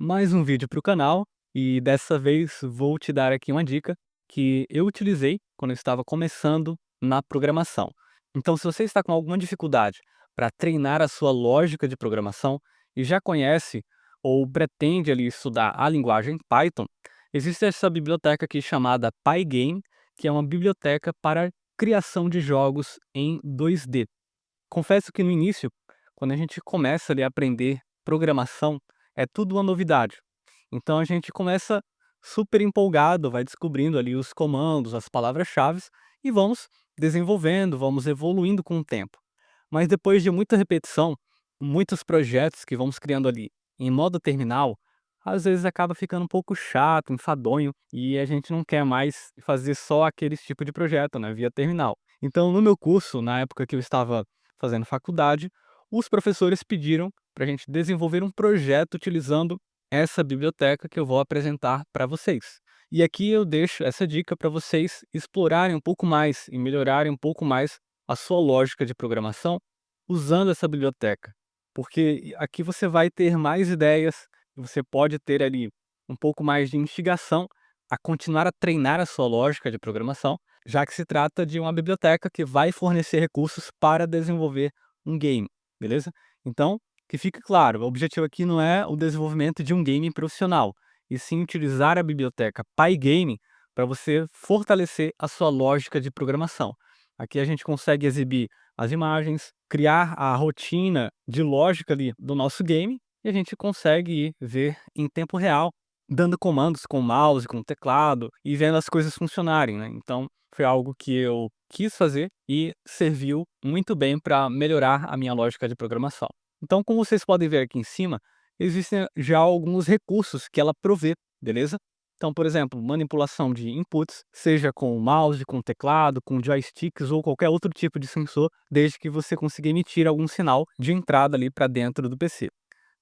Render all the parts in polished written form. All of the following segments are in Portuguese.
Mais um vídeo para o canal e dessa vez vou te dar aqui uma dica que eu utilizei quando eu estava começando na programação. Então, se você está com alguma dificuldade para treinar a sua lógica de programação e já conhece ou pretende ali estudar a linguagem Python, existe essa biblioteca aqui chamada Pygame, que é uma biblioteca para criação de jogos em 2D. Confesso que no início, quando a gente começa ali a aprender programação, é tudo uma novidade. Então a gente começa super empolgado, vai descobrindo ali os comandos, as palavras-chaves e vamos desenvolvendo, vamos evoluindo com o tempo. Mas depois de muita repetição, muitos projetos que vamos criando ali em modo terminal, às vezes acaba ficando um pouco chato, enfadonho, e a gente não quer mais fazer só aquele tipo de projeto, né, via terminal. Então, no meu curso, na época que eu estava fazendo faculdade, os professores pediram para a gente desenvolver um projeto utilizando essa biblioteca que eu vou apresentar para vocês. E aqui eu deixo essa dica para vocês explorarem um pouco mais e melhorarem um pouco mais a sua lógica de programação usando essa biblioteca. Porque aqui você vai ter mais ideias, você pode ter ali um pouco mais de instigação a continuar a treinar a sua lógica de programação, já que se trata de uma biblioteca que vai fornecer recursos para desenvolver um game, beleza? Então, que fique claro, o objetivo aqui não é o desenvolvimento de um game profissional, e sim utilizar a biblioteca Pygame para você fortalecer a sua lógica de programação. Aqui a gente consegue exibir as imagens, criar a rotina de lógica ali do nosso game, e a gente consegue ver em tempo real, dando comandos com o mouse, com o teclado e vendo as coisas funcionarem, né? Então, foi algo que eu quis fazer e serviu muito bem para melhorar a minha lógica de programação. Então, como vocês podem ver aqui em cima, existem já alguns recursos que ela provê, beleza? Então, por exemplo, manipulação de inputs, seja com o mouse, com o teclado, com joysticks ou qualquer outro tipo de sensor, desde que você consiga emitir algum sinal de entrada ali para dentro do PC.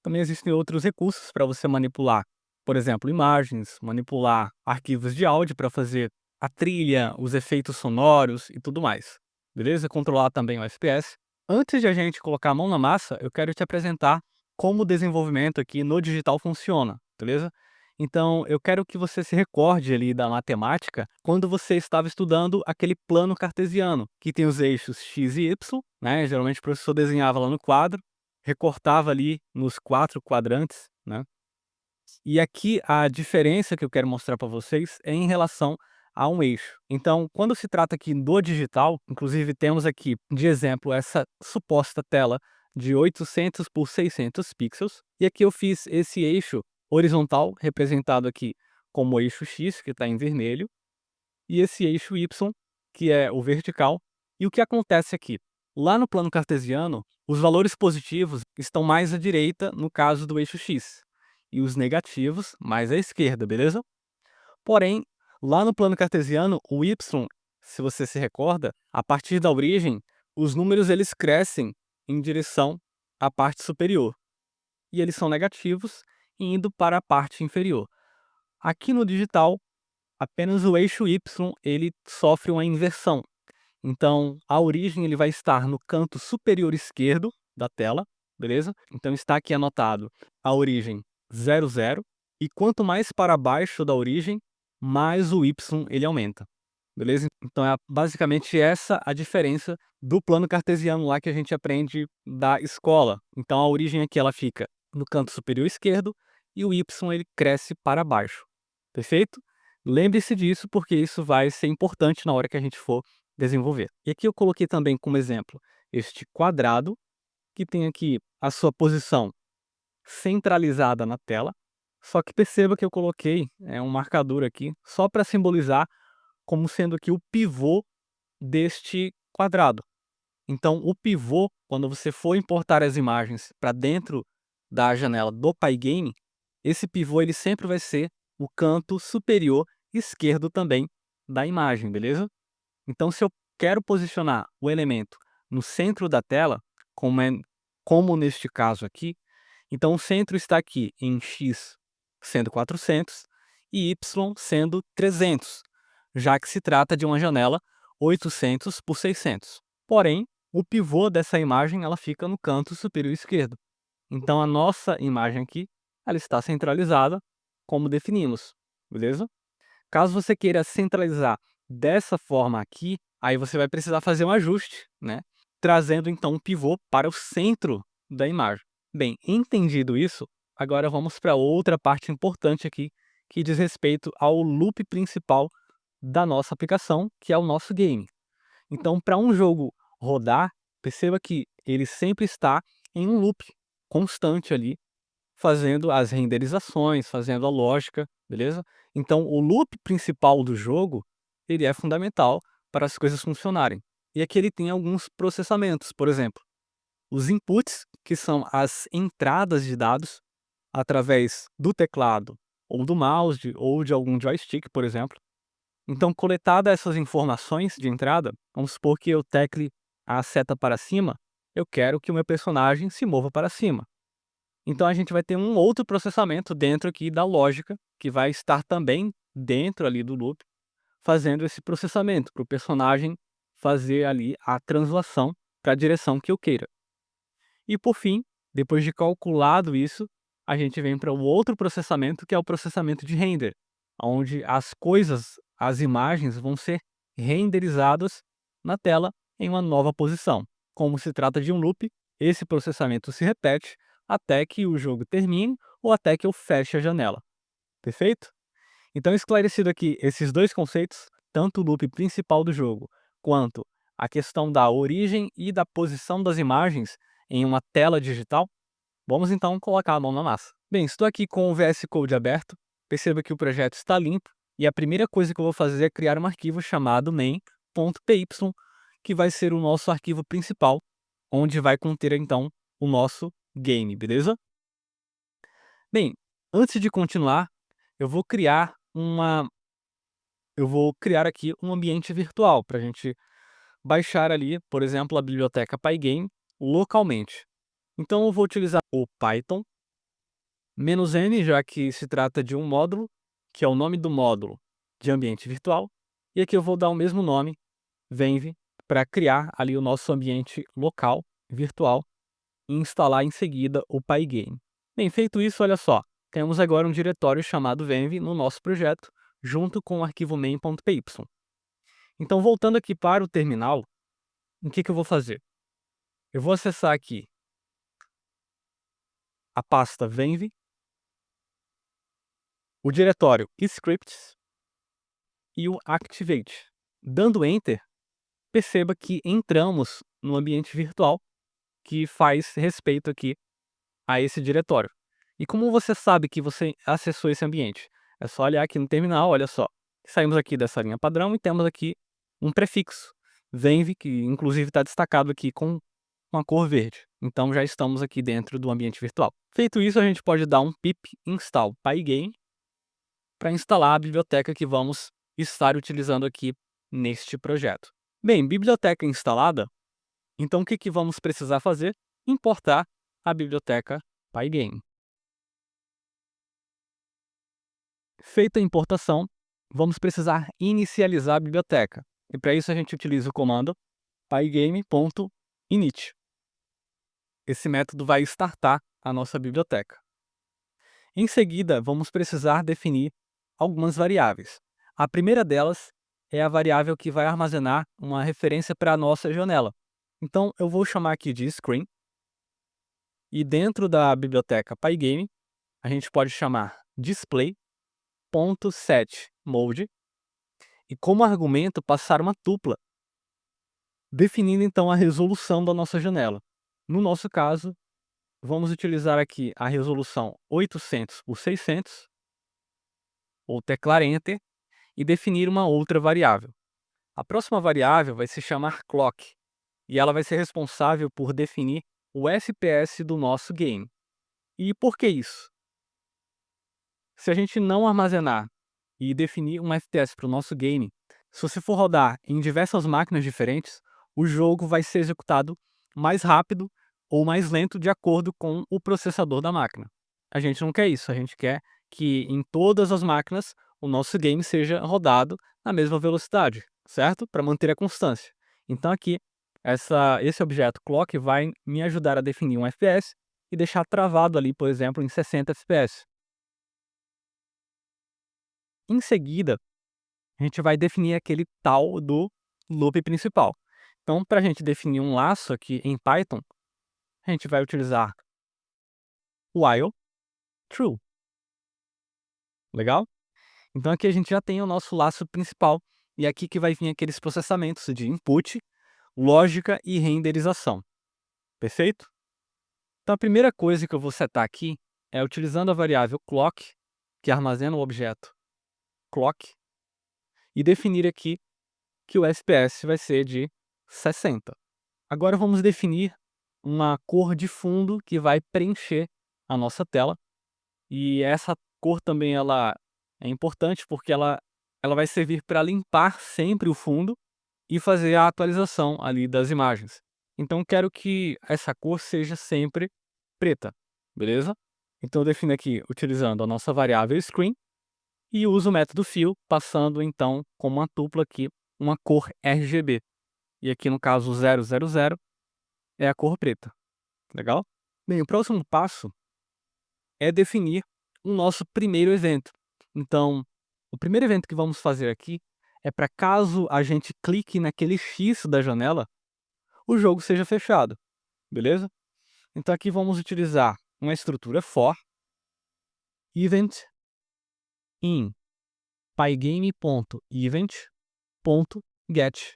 Também existem outros recursos para você manipular, por exemplo, imagens, manipular arquivos de áudio para fazer a trilha, os efeitos sonoros e tudo mais. Beleza? Controlar também o FPS. Antes de a gente colocar a mão na massa, eu quero te apresentar como o desenvolvimento aqui no digital funciona, beleza? Então, eu quero que você se recorde ali da matemática quando você estava estudando aquele plano cartesiano, que tem os eixos x e y, né? Geralmente o professor desenhava lá no quadro, recortava ali nos 4 quadrantes, né. E aqui a diferença que eu quero mostrar para vocês é em relação a um eixo. Então, quando se trata aqui do digital, inclusive temos aqui de exemplo essa suposta tela de 800 por 600 pixels, e aqui eu fiz esse eixo horizontal representado aqui como eixo X, que está em vermelho, e esse eixo Y, que é o vertical. E o que acontece aqui? Lá no plano cartesiano, os valores positivos estão mais à direita no caso do eixo X, e os negativos mais à esquerda, beleza? Porém, lá no plano cartesiano, o Y, se você se recorda, a partir da origem, os números eles crescem em direção à parte superior, e eles são negativos indo para a parte inferior. Aqui no digital, apenas o eixo Y ele sofre uma inversão. Então, a origem ele vai estar no canto superior esquerdo da tela, beleza? Então está aqui anotado a origem 00, e quanto mais para baixo da origem, mais o y ele aumenta, beleza? Então é basicamente essa a diferença do plano cartesiano lá que a gente aprende da escola. Então a origem aqui ela fica no canto superior esquerdo e o y ele cresce para baixo, perfeito? Lembre-se disso porque isso vai ser importante na hora que a gente for desenvolver. E aqui eu coloquei também como exemplo este quadrado, que tem aqui a sua posição centralizada na tela, só que perceba que eu coloquei um marcador aqui só para simbolizar como sendo aqui o pivô deste quadrado. Então o pivô, quando você for importar as imagens para dentro da janela do Pygame, esse pivô ele sempre vai ser o canto superior esquerdo também da imagem, beleza? Então, se eu quero posicionar o elemento no centro da tela, como neste caso aqui, então o centro está aqui em x sendo 400 e y sendo 300, já que se trata de uma janela 800 por 600. Porém, o pivô dessa imagem ela fica no canto superior esquerdo. Então a nossa imagem aqui, ela está centralizada, como definimos, beleza? Caso você queira centralizar dessa forma aqui, aí você vai precisar fazer um ajuste, né, trazendo então um pivô para o centro da imagem. Bem, entendido isso, agora vamos para outra parte importante aqui, que diz respeito ao loop principal da nossa aplicação, que é o nosso game. Então, para um jogo rodar, perceba que ele sempre está em um loop constante ali, fazendo as renderizações, fazendo a lógica, beleza? Então, o loop principal do jogo, ele é fundamental para as coisas funcionarem. E aqui ele tem alguns processamentos, por exemplo, os inputs, que são as entradas de dados, através do teclado, ou do mouse, ou de algum joystick, por exemplo. Então, coletada essas informações de entrada, vamos supor que eu tecle a seta para cima, eu quero que o meu personagem se mova para cima. Então a gente vai ter um outro processamento dentro aqui da lógica, que vai estar também dentro ali do loop, fazendo esse processamento para o personagem fazer ali a translação para a direção que eu queira. E por fim, depois de calculado isso, a gente vem para o outro processamento, que é o processamento de render, onde as coisas, as imagens vão ser renderizadas na tela em uma nova posição. Como se trata de um loop, esse processamento se repete até que o jogo termine ou até que eu feche a janela. Perfeito? Então, esclarecido aqui esses dois conceitos, tanto o loop principal do jogo, quanto a questão da origem e da posição das imagens em uma tela digital, vamos então colocar a mão na massa. Bem, estou aqui com o VS Code aberto, perceba que o projeto está limpo, e a primeira coisa que eu vou fazer é criar um arquivo chamado main.py, que vai ser o nosso arquivo principal, onde vai conter então o nosso game, beleza? Bem, antes de continuar, eu vou criar aqui um ambiente virtual para a gente baixar ali, por exemplo, a biblioteca Pygame localmente. Então eu vou utilizar o Python "-n", já que se trata de um módulo, que é o nome do módulo de ambiente virtual, e aqui eu vou dar o mesmo nome, venv, para criar ali o nosso ambiente local, virtual, e instalar em seguida o Pygame. Bem, feito isso, olha só, temos agora um diretório chamado venv no nosso projeto, junto com o arquivo main.py. Então, voltando aqui para o terminal, o que eu vou fazer? Eu vou acessar aqui a pasta venv, o diretório scripts e o activate. Dando enter, perceba que entramos no ambiente virtual que faz respeito aqui a esse diretório. E como você sabe que você acessou esse ambiente? É só olhar aqui no terminal, olha só. Saímos aqui dessa linha padrão e temos aqui um prefixo, venv, que inclusive está destacado aqui com a cor verde. Então já estamos aqui dentro do ambiente virtual. Feito isso, a gente pode dar um pip install pygame para instalar a biblioteca que vamos estar utilizando aqui neste projeto. Bem, biblioteca instalada, então o que vamos precisar fazer? Importar a biblioteca Pygame. Feita a importação, vamos precisar inicializar a biblioteca. E para isso a gente utiliza o comando pygame.init. Esse método vai startar a nossa biblioteca. Em seguida, vamos precisar definir algumas variáveis. A primeira delas é a variável que vai armazenar uma referência para a nossa janela. Então, eu vou chamar aqui de screen, e dentro da biblioteca Pygame, a gente pode chamar display.setMode, e como argumento passar uma tupla, definindo então a resolução da nossa janela. No nosso caso, vamos utilizar aqui a resolução 800 por 600, ou teclar Enter, e definir uma outra variável. A próxima variável vai se chamar clock, e ela vai ser responsável por definir o FPS do nosso game. E por que isso? Se a gente não armazenar e definir um FPS para o nosso game, se você for rodar em diversas máquinas diferentes, o jogo vai ser executado mais rápido ou mais lento de acordo com o processador da máquina. A gente não quer isso, a gente quer que em todas as máquinas o nosso game seja rodado na mesma velocidade, certo? Para manter a constância. Então aqui, esse objeto clock vai me ajudar a definir um FPS e deixar travado ali, por exemplo, em 60 FPS. Em seguida, a gente vai definir aquele tal do loop principal. Então, para a gente definir um laço aqui em Python, a gente vai utilizar while true, legal? Então aqui a gente já tem o nosso laço principal, e aqui que vai vir aqueles processamentos de input, lógica e renderização, perfeito? Então a primeira coisa que eu vou setar aqui é utilizando a variável clock, que armazena o objeto clock, e definir aqui que o FPS vai ser de 60. Agora vamos definir uma cor de fundo que vai preencher a nossa tela, e essa cor também ela é importante porque ela vai servir para limpar sempre o fundo e fazer a atualização ali das imagens. Então quero que essa cor seja sempre preta, beleza? Então eu defino aqui utilizando a nossa variável screen e uso o método fill, passando então como uma tupla aqui uma cor RGB. E aqui no caso 000 é a cor preta, legal? Bem, o próximo passo é definir o nosso primeiro evento. Então, o primeiro evento que vamos fazer aqui é para caso a gente clique naquele X da janela, o jogo seja fechado, beleza? Então aqui vamos utilizar uma estrutura for event in pygame.event.get.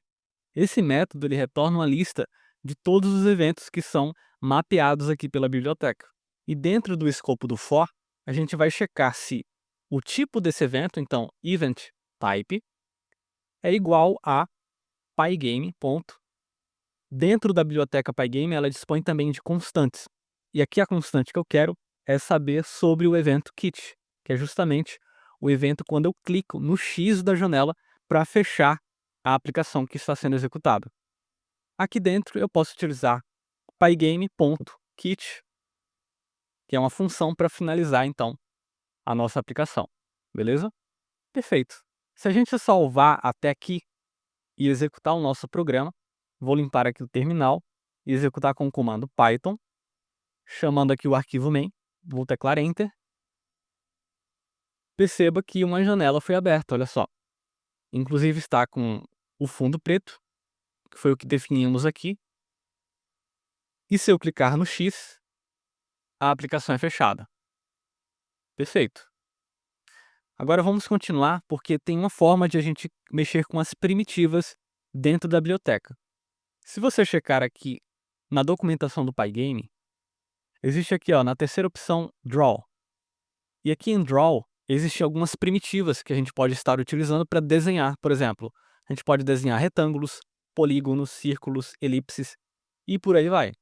Esse método ele retorna uma lista de todos os eventos que são mapeados aqui pela biblioteca. E dentro do escopo do for, a gente vai checar se o tipo desse evento, então event type, é igual a pygame. Dentro da biblioteca Pygame, ela dispõe também de constantes. E aqui a constante que eu quero é saber sobre o evento kit, que é justamente o evento quando eu clico no X da janela para fechar a aplicação que está sendo executada. Aqui dentro eu posso utilizar pygame.kit, que é uma função para finalizar então a nossa aplicação, beleza? Perfeito. Se a gente salvar até aqui e executar o nosso programa, vou limpar aqui o terminal e executar com o comando Python, chamando aqui o arquivo main, vou teclar Enter. Perceba que uma janela foi aberta, olha só. Inclusive está com o fundo preto, que foi o que definimos aqui. E se eu clicar no X, a aplicação é fechada. Perfeito. Agora vamos continuar, porque tem uma forma de a gente mexer com as primitivas dentro da biblioteca. Se você checar aqui na documentação do Pygame, existe aqui ó, na terceira opção Draw. E aqui em Draw, existem algumas primitivas que a gente pode estar utilizando para desenhar. Por exemplo, a gente pode desenhar retângulos, polígonos, círculos, elipses e por aí vai.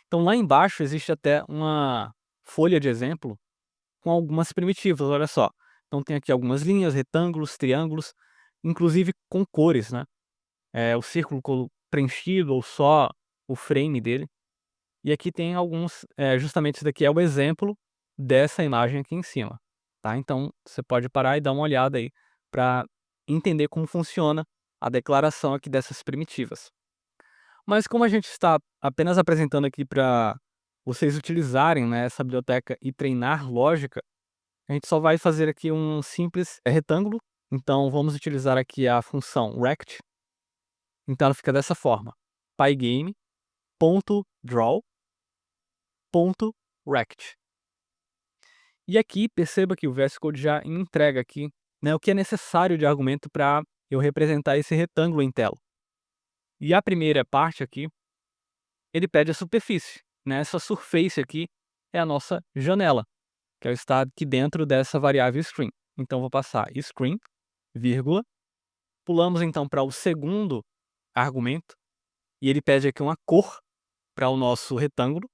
Então lá embaixo existe até uma folha de exemplo com algumas primitivas, olha só. Então tem aqui algumas linhas, retângulos, triângulos, inclusive com cores, né? O círculo preenchido ou só o frame dele. E aqui tem alguns, justamente esse daqui é o exemplo dessa imagem aqui em cima, tá? Então você pode parar e dar uma olhada aí para entender como funciona a declaração aqui dessas primitivas. Mas como a gente está apenas apresentando aqui para vocês utilizarem, né, essa biblioteca e treinar lógica, a gente só vai fazer aqui um simples retângulo. Então vamos utilizar aqui a função rect. Então ela fica dessa forma: pygame.draw.rect. E aqui perceba que o VS Code já entrega aqui, né, o que é necessário de argumento para eu representar esse retângulo em tela. E a primeira parte aqui, ele pede a superfície, né? Essa surface aqui é a nossa janela, que é o estado aqui dentro dessa variável screen. Então vou passar screen, vírgula, pulamos então para o segundo argumento, e ele pede aqui uma cor para o nosso retângulo.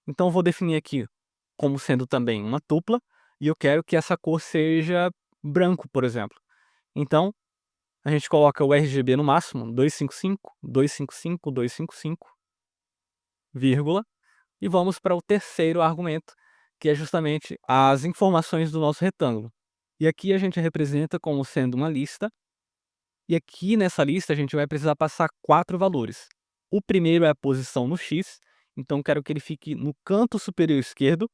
Então vou definir aqui como sendo também uma tupla, e eu quero que essa cor seja branco, por exemplo. Então, a gente coloca o RGB no máximo, 255, 255, 255, vírgula, e vamos para o terceiro argumento, que é justamente as informações do nosso retângulo. E aqui a gente representa como sendo uma lista, e aqui nessa lista a gente vai precisar passar 4 valores. O primeiro é a posição no X, então quero que ele fique no canto superior esquerdo,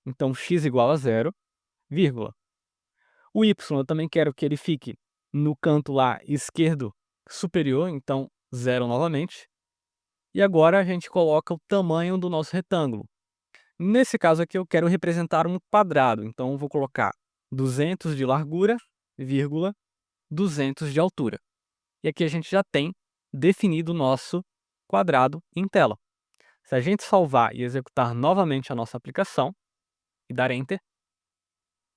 então x igual a zero, vírgula. O y eu também quero que ele fique no canto lá esquerdo superior, então zero novamente. E agora a gente coloca o tamanho do nosso retângulo. Nesse caso aqui eu quero representar um quadrado, então eu vou colocar 200 de largura, vírgula, 200 de altura. E aqui a gente já tem definido o nosso quadrado em tela. Se a gente salvar e executar novamente a nossa aplicação e dar Enter,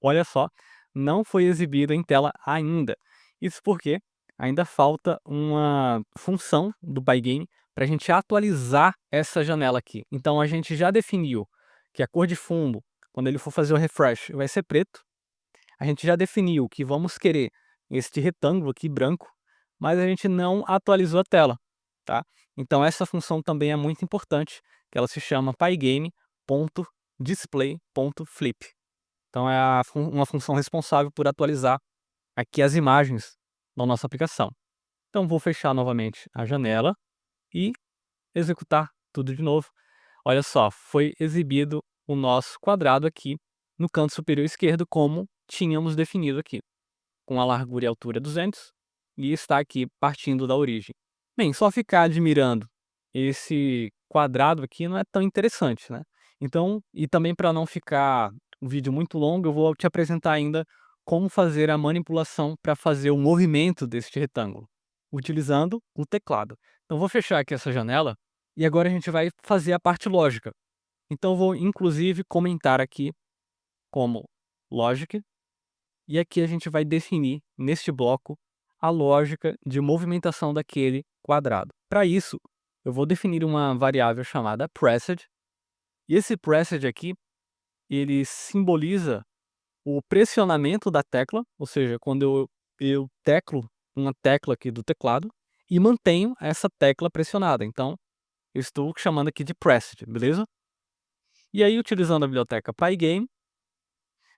olha só, não foi exibido em tela ainda. Isso porque ainda falta uma função do Pygame para a gente atualizar essa janela aqui. Então a gente já definiu que a cor de fundo, quando ele for fazer o refresh, vai ser preto. A gente já definiu que vamos querer este retângulo aqui branco, mas a gente não atualizou a tela, tá? Então essa função também é muito importante, que ela se chama pygame.display.flip. Então é uma função responsável por atualizar aqui as imagens da nossa aplicação. Então vou fechar novamente a janela e executar tudo de novo. Olha só, foi exibido o nosso quadrado aqui no canto superior esquerdo, como tínhamos definido aqui, com a largura e altura 200, e está aqui partindo da origem. Bem, só ficar admirando esse quadrado aqui não é tão interessante, né? Então, e também para não ficar um vídeo muito longo, eu vou te apresentar ainda como fazer a manipulação para fazer o movimento deste retângulo, utilizando o teclado. Então, vou fechar aqui essa janela e agora a gente vai fazer a parte lógica. Então, eu vou inclusive comentar aqui como logic, e aqui a gente vai definir neste bloco a lógica de movimentação daquele quadrado. Para isso, eu vou definir uma variável chamada pressed, e esse pressed aqui, ele simboliza o pressionamento da tecla, ou seja, quando eu teclo uma tecla aqui do teclado e mantenho essa tecla pressionada. Então, eu estou chamando aqui de pressed, beleza? E aí, utilizando a biblioteca Pygame,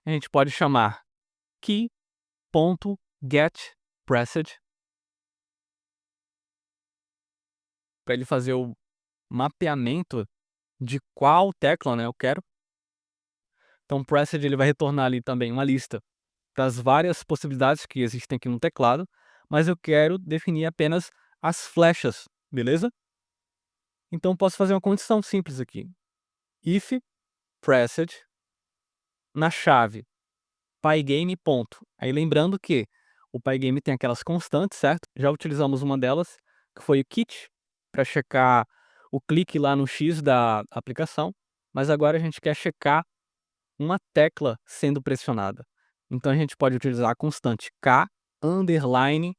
a gente pode chamar key.getPressed para ele fazer o mapeamento de qual tecla, né, eu quero. Então, pressed ele vai retornar ali também uma lista das várias possibilidades que existem aqui no teclado, mas eu quero definir apenas as flechas, beleza? Então, posso fazer uma condição simples aqui. If pressed na chave pygame ponto. Aí lembrando que o Pygame tem aquelas constantes, certo? Já utilizamos uma delas, que foi o kit, para checar o clique lá no X da aplicação, mas agora a gente quer checar uma tecla sendo pressionada. Então a gente pode utilizar a constante k underline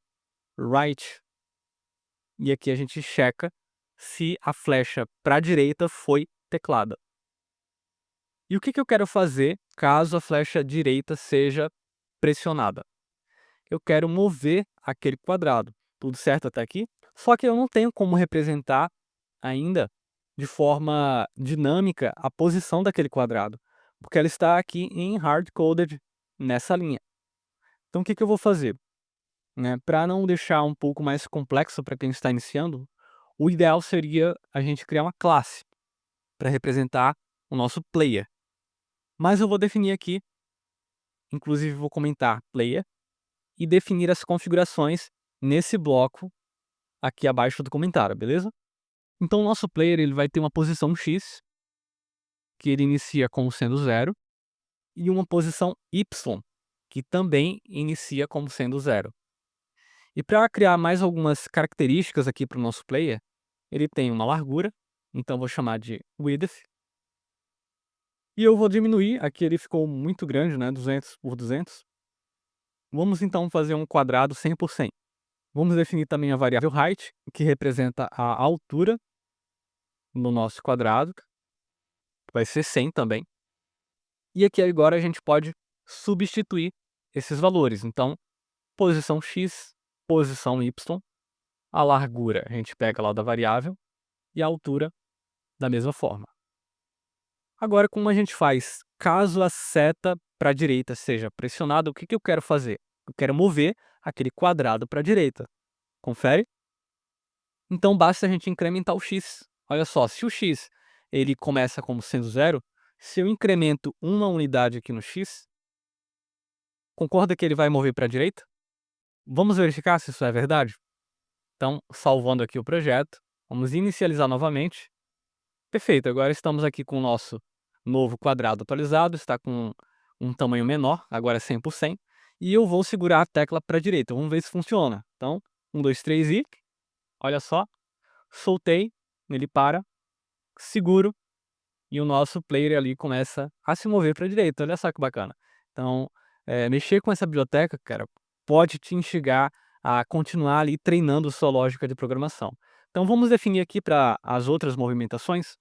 right. E aqui a gente checa se a flecha para a direita foi teclada. E o que eu quero fazer caso a flecha direita seja pressionada? Eu quero mover aquele quadrado. Tudo certo até aqui? Só que eu não tenho como representar ainda de forma dinâmica a posição daquele quadrado, porque ela está aqui em hard-coded nessa linha. Então o que eu vou fazer? Para não deixar um pouco mais complexo para quem está iniciando, o ideal seria a gente criar uma classe para representar o nosso player. Mas eu vou definir aqui, inclusive vou comentar player, e definir as configurações nesse bloco aqui abaixo do comentário, beleza? Então o nosso player ele vai ter uma posição X, que ele inicia como sendo 0, e uma posição Y, que também inicia como sendo 0. E para criar mais algumas características aqui para o nosso player, ele tem uma largura, então vou chamar de width, e eu vou diminuir, aqui ele ficou muito grande, né, 200 por 200. Vamos então fazer um quadrado 100%. Vamos definir também a variável height, que representa a altura no nosso quadrado, vai ser 100 também. E aqui agora a gente pode substituir esses valores. Então, posição x, posição y, a largura a gente pega lá da variável e a altura da mesma forma. Agora, como a gente faz caso a seta para a direita seja pressionada, o que eu quero fazer? Eu quero mover aquele quadrado para a direita. Confere? Então basta a gente incrementar o x. Olha só, se o x ele começa como sendo 0, se eu incremento uma unidade aqui no x, concorda que ele vai mover para a direita? Vamos verificar se isso é verdade? Então, salvando aqui o projeto, vamos inicializar novamente. Perfeito, agora estamos aqui com o nosso novo quadrado atualizado, está com um tamanho menor, agora é 100%, e eu vou segurar a tecla para a direita, vamos ver se funciona. Então, 1, 2, 3 e, olha só, soltei, ele para, seguro, e o nosso player ali começa a se mover para a direita, olha só que bacana. Então, mexer com essa biblioteca, cara, pode te instigar a continuar ali treinando sua lógica de programação. Então vamos definir aqui para as outras movimentações.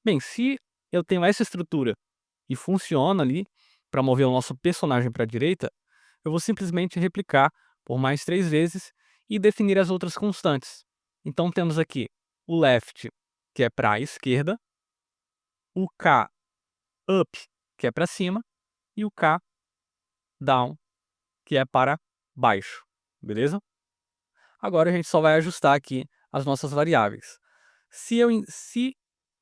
Bem, se eu tenho essa estrutura e funciona ali para mover o nosso personagem para a direita, eu vou simplesmente replicar por mais 3 vezes e definir as outras constantes. Então temos aqui o left, que é para a esquerda, o k up, que é para cima, e o k down, que é para baixo, beleza? Agora a gente só vai ajustar aqui as nossas variáveis. Se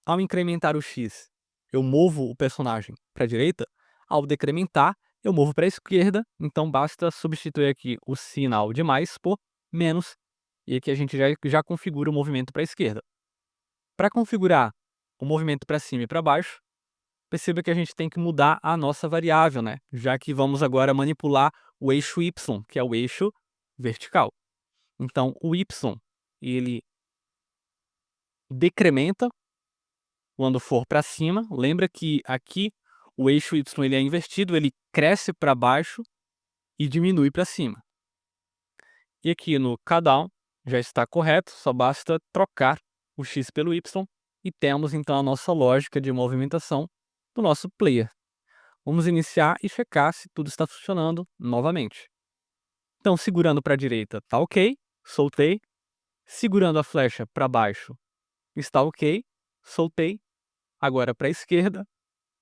ao incrementar o x, eu movo o personagem para a direita, ao decrementar, eu movo para a esquerda, então basta substituir aqui o sinal de mais por menos, e aqui a gente já configura o movimento para a esquerda. Para configurar o movimento para cima e para baixo, perceba que a gente tem que mudar a nossa variável, né? Já que vamos agora manipular o eixo y, que é o eixo vertical. Então, o y, ele decrementa quando for para cima. Lembra que aqui o eixo y ele é invertido, ele cresce para baixo e diminui para cima. E aqui no K-down já está correto, só basta trocar o x pelo y e temos então a nossa lógica de movimentação do nosso player. Vamos iniciar e checar se tudo está funcionando novamente. Então, segurando para a direita está ok, soltei. Segurando a flecha para baixo está ok, soltei. Agora para a esquerda,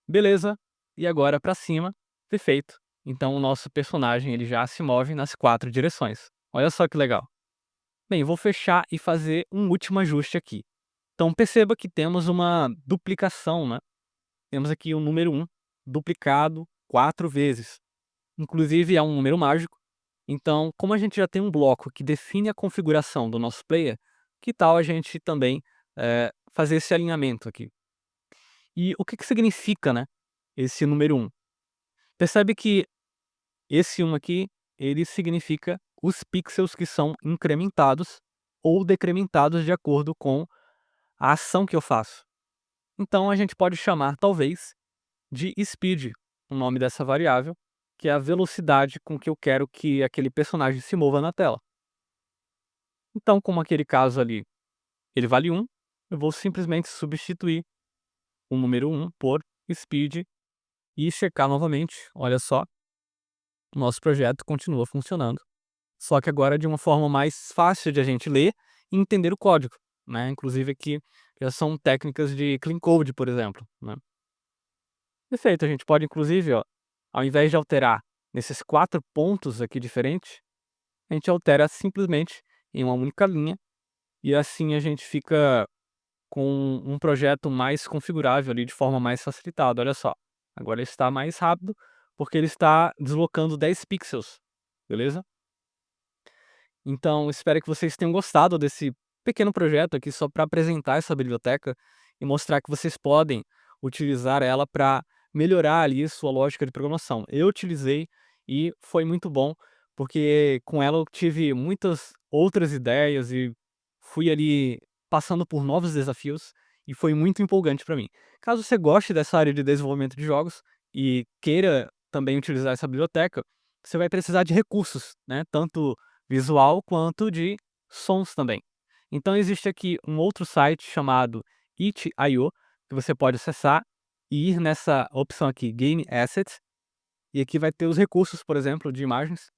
beleza. E agora para cima, perfeito. Então o nosso personagem ele já se move nas 4 direções. Olha só que legal. Bem, vou fechar e fazer um último ajuste aqui. Então perceba que temos uma duplicação, né? Temos aqui o número 1 duplicado 4 vezes. Inclusive é um número mágico. Então, como a gente já tem um bloco que define a configuração do nosso player, que tal a gente também fazer esse alinhamento aqui? E o que que significa, né, esse número 1? Percebe que esse 1 aqui, ele significa os pixels que são incrementados ou decrementados de acordo com a ação que eu faço. Então a gente pode chamar, talvez, de speed, o nome dessa variável, que é a velocidade com que eu quero que aquele personagem se mova na tela. Então, como aquele caso ali, ele vale 1, eu vou simplesmente substituir o número 1 por speed e checar novamente. Olha só, o nosso projeto continua funcionando, só que agora de uma forma mais fácil de a gente ler e entender o código, né? Inclusive aqui já são técnicas de clean code, por exemplo, né? Perfeito, a gente pode inclusive, ó, ao invés de alterar nesses 4 pontos aqui diferentes, a gente altera simplesmente em uma única linha, e assim a gente fica com um projeto mais configurável ali de forma mais facilitada. Olha só, agora ele está mais rápido, porque ele está deslocando 10 pixels, beleza? Então espero que vocês tenham gostado desse pequeno projeto aqui só para apresentar essa biblioteca e mostrar que vocês podem utilizar ela para melhorar ali sua lógica de programação. Eu utilizei e foi muito bom, porque com ela eu tive muitas outras ideias e fui ali passando por novos desafios e foi muito empolgante para mim. Caso você goste dessa área de desenvolvimento de jogos e queira também utilizar essa biblioteca, você vai precisar de recursos, né? Tanto visual quanto de sons também. Então existe aqui um outro site chamado itch.io, que você pode acessar e ir nessa opção aqui, Game Assets, e aqui vai ter os recursos, por exemplo, de imagens.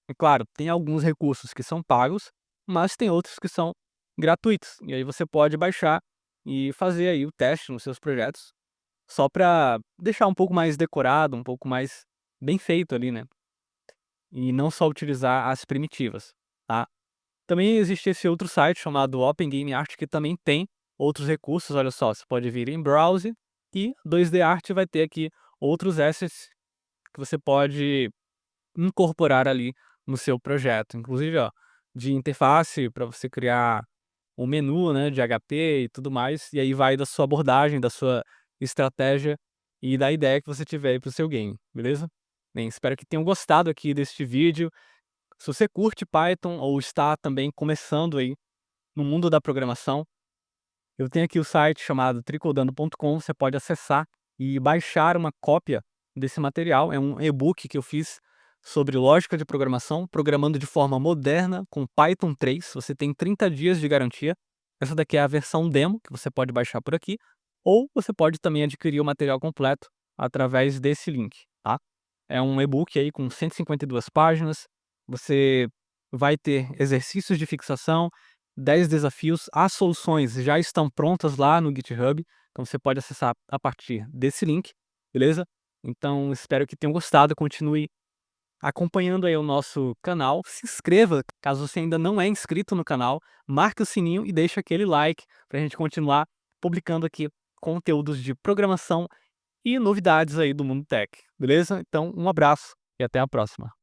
E claro, tem alguns recursos que são pagos, mas tem outros que são gratuitos. E aí você pode baixar e fazer aí o teste nos seus projetos, só para deixar um pouco mais decorado, um pouco mais bem feito ali, né? E não só utilizar as primitivas, tá? Também existe esse outro site chamado Open Game Art que também tem outros recursos, olha só, você pode vir em Browse e 2D Art vai ter aqui outros assets que você pode incorporar ali no seu projeto. Inclusive, ó, de interface para você criar um menu, né, de HP e tudo mais, e aí vai da sua abordagem, da sua estratégia e da ideia que você tiver aí para o seu game, beleza? Bem, espero que tenham gostado aqui deste vídeo. Se você curte Python ou está também começando aí no mundo da programação, eu tenho aqui o site chamado tricodando.com, você pode acessar e baixar uma cópia desse material. É um e-book que eu fiz sobre lógica de programação, programando de forma moderna com Python 3. Você tem 30 dias de garantia. Essa daqui é a versão demo que você pode baixar por aqui, ou você pode também adquirir o material completo através desse link, tá? É um e-book aí com 152 páginas. Você vai ter exercícios de fixação, 10 desafios, as soluções já estão prontas lá no GitHub, então você pode acessar a partir desse link, beleza? Então espero que tenham gostado, continue acompanhando aí o nosso canal, se inscreva caso você ainda não é inscrito no canal, marque o sininho e deixa aquele like para a gente continuar publicando aqui conteúdos de programação e novidades aí do mundo tech, beleza? Então um abraço e até a próxima.